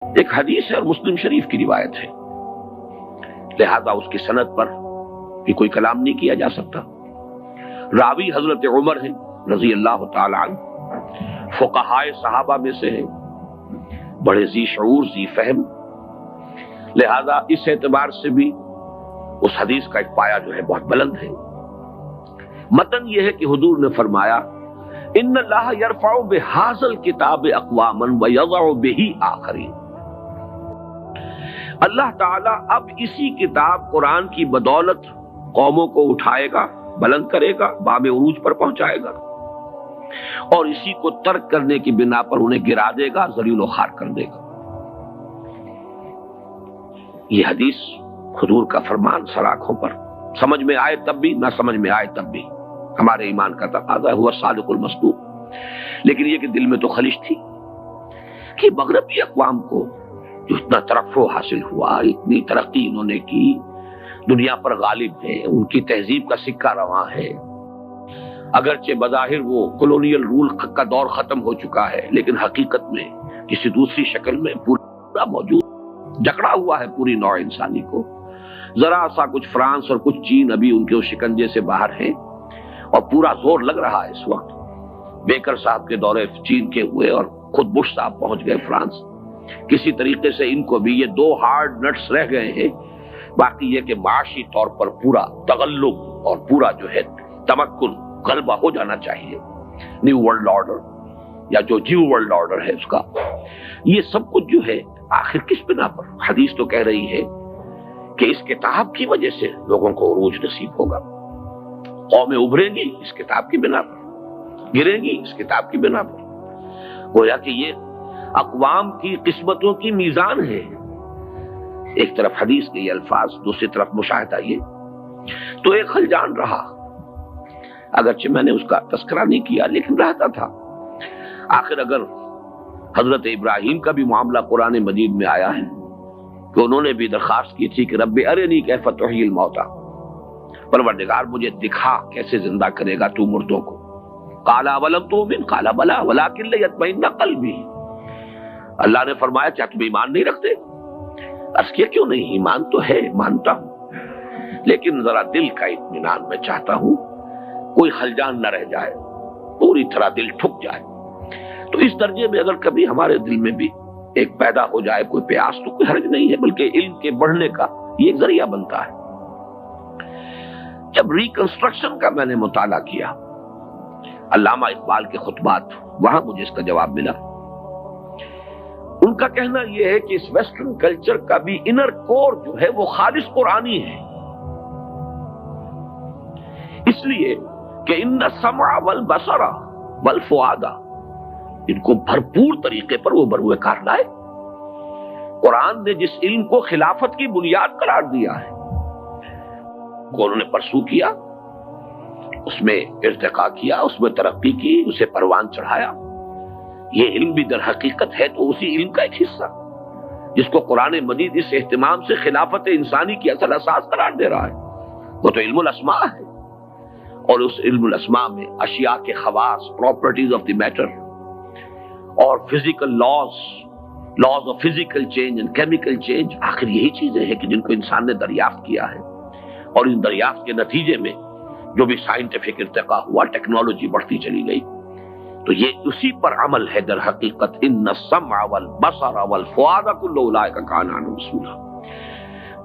ایک حدیث ہے اور مسلم شریف کی روایت ہے، لہذا اس کی سند پر بھی کوئی کلام نہیں کیا جا سکتا۔ راوی حضرت عمر ہیں رضی اللہ تعالی عنہ، فقہائے صحابہ میں سے ہیں، بڑے ذی شعور ذی فہم، لہذا اس اعتبار سے بھی اس حدیث کا ایک پایہ جو ہے بہت بلند ہے۔ متن یہ ہے کہ حضور نے فرمایا ان اللہ یرفع بہذا الکتاب اقواما ویضع بہ آخرین، اللہ تعالیٰ اب اسی کتاب قرآن کی بدولت قوموں کو اٹھائے گا، بلند کرے گا، باب عروج پر پہنچائے گا، اور اسی کو ترک کرنے کی بنا پر انہیں گرا دے گا، ذلیل و خوار کر دے گا۔ یہ حدیث حضور کا فرمان سراخوں پر، سمجھ میں آئے تب بھی، نہ سمجھ میں آئے تب بھی، ہمارے ایمان کا تقاضا ہوا صادق المصدوق۔ لیکن یہ کہ دل میں تو خلش تھی کہ مغربی اقوام کو جو اتنا ترقی حاصل ہوا، اتنی ترقی انہوں نے کی، دنیا پر غالب ہے، ان کی تہذیب کا سکہ رواں ہے، اگرچہ بظاہر وہ کولونیل رول کا دور ختم ہو چکا ہے، لیکن حقیقت میں کسی دوسری شکل میں پورا موجود، جکڑا ہوا ہے پوری نوع انسانی کو۔ ذرا سا کچھ فرانس اور کچھ چین ابھی ان کے اس شکنجے سے باہر ہیں، اور پورا زور لگ رہا ہے اس وقت۔ بیکر صاحب کے دورے چین کے ہوئے اور خود بش صاحب پہنچ گئے فرانس، کسی طریقے سے ان کو بھی یہ دو ہارڈ نٹس رہ گئے ہیں۔ باقی یہ کہ معاشی طور پر پورا تغلب اور پورا جو ہے تمکن، غلبہ ہو جانا چاہیے، نیو ورلڈ آرڈر یا جو جیو ورلڈ آرڈر ہے اس کا، یہ سب کچھ جو ہے آخر کس بنا پر؟ حدیث تو کہہ رہی ہے کہ اس کتاب کی وجہ سے لوگوں کو عروج نصیب ہوگا، قومیں ابھریں گی اس کتاب کی بنا پر، گریں گی اس کتاب کی بنا پر۔ گویا کہ یہ اقوام کی قسمتوں کی میزان ہے، ایک طرف حدیث کے یہ الفاظ، دوسری طرف مشاہدہ یہ، تو ایک خلجان رہا، اگرچہ میں نے اس کا تذکرہ نہیں کیا لیکن رہتا تھا۔ آخر اگر حضرت ابراہیم کا بھی معاملہ قرآن مجید میں آیا ہے کہ انہوں نے بھی درخواست کی تھی کہ رب ارنی کیف تحیی الموتیٰ، پروردگار مجھے دکھا کیسے زندہ کرے گا تو مردوں کو۔ قال اولم تؤمن قال بلی ولکن لیطمئن قلبی، اللہ نے فرمایا کیا تم ایمان نہیں رکھتے؟ عرض کیا کیوں نہیں، ایمان تو ہے، مانتا ہوں، لیکن ذرا دل کا اطمینان میں چاہتا ہوں، کوئی خلجان نہ رہ جائے، پوری طرح دل ٹھک جائے۔ تو اس درجے میں اگر کبھی ہمارے دل میں بھی ایک پیدا ہو جائے کوئی پیاس تو کوئی حرج نہیں ہے، بلکہ علم کے بڑھنے کا یہ ایک ذریعہ بنتا ہے۔ جب ریکنسٹرکشن کا میں نے مطالعہ کیا، علامہ اقبال کے خطبات، وہاں مجھے اس کا جواب ملا۔ ان کا کہنا یہ ہے کہ اس ویسٹرن کلچر کا بھی انر کور جو ہے وہ خالص قرآنی ہے، اس لیے کہ ان السمع والبصر والفؤاد، ان کو بھرپور طریقے پر وہ بروئے کار لائے۔ قرآن نے جس علم کو خلافت کی بنیاد قرار دیا ہے، کو انہوں نے پرسو کیا، اس میں ارتقاء کیا، اس میں ترقی کی، اسے پروان چڑھایا۔ یہ علم بھی در حقیقت ہے تو اسی علم کا ایک حصہ جس کو قرآن مجید اس اہتمام سے خلافت انسانی کی اصل اساس قرار دے رہا ہے، وہ تو علم الاسماء ہے، اور اس علم الاسماء میں اشیاء کے خواص، پراپرٹیز آف دی میٹر، اور physical laws of physical change and chemical change, آخر یہی چیزیں ہیں کہ جن کو انسان نے دریافت کیا ہے، اور ان دریافت کے نتیجے میں جو بھی سائنٹیفک ارتقاء ہوا، ٹیکنالوجی بڑھتی چلی گئی، تو یہ اسی پر عمل ہے در حقیقت۔ ان السمع والبصر والفؤاد كل اولئک کان عنہ مسئولا۔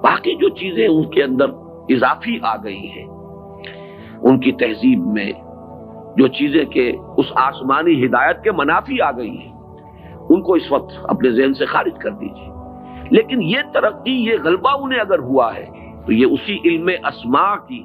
باقی جو چیزیں ان کے اندر اضافی آ گئی ہیں، ان کی تہذیب میں جو چیزیں کہ اس آسمانی ہدایت کے منافی آ گئی ہیں، ان کو اس وقت اپنے ذہن سے خارج کر دیجیے۔ لیکن یہ ترقی، یہ غلبہ انہیں اگر ہوا ہے تو یہ اسی علم اسماء کی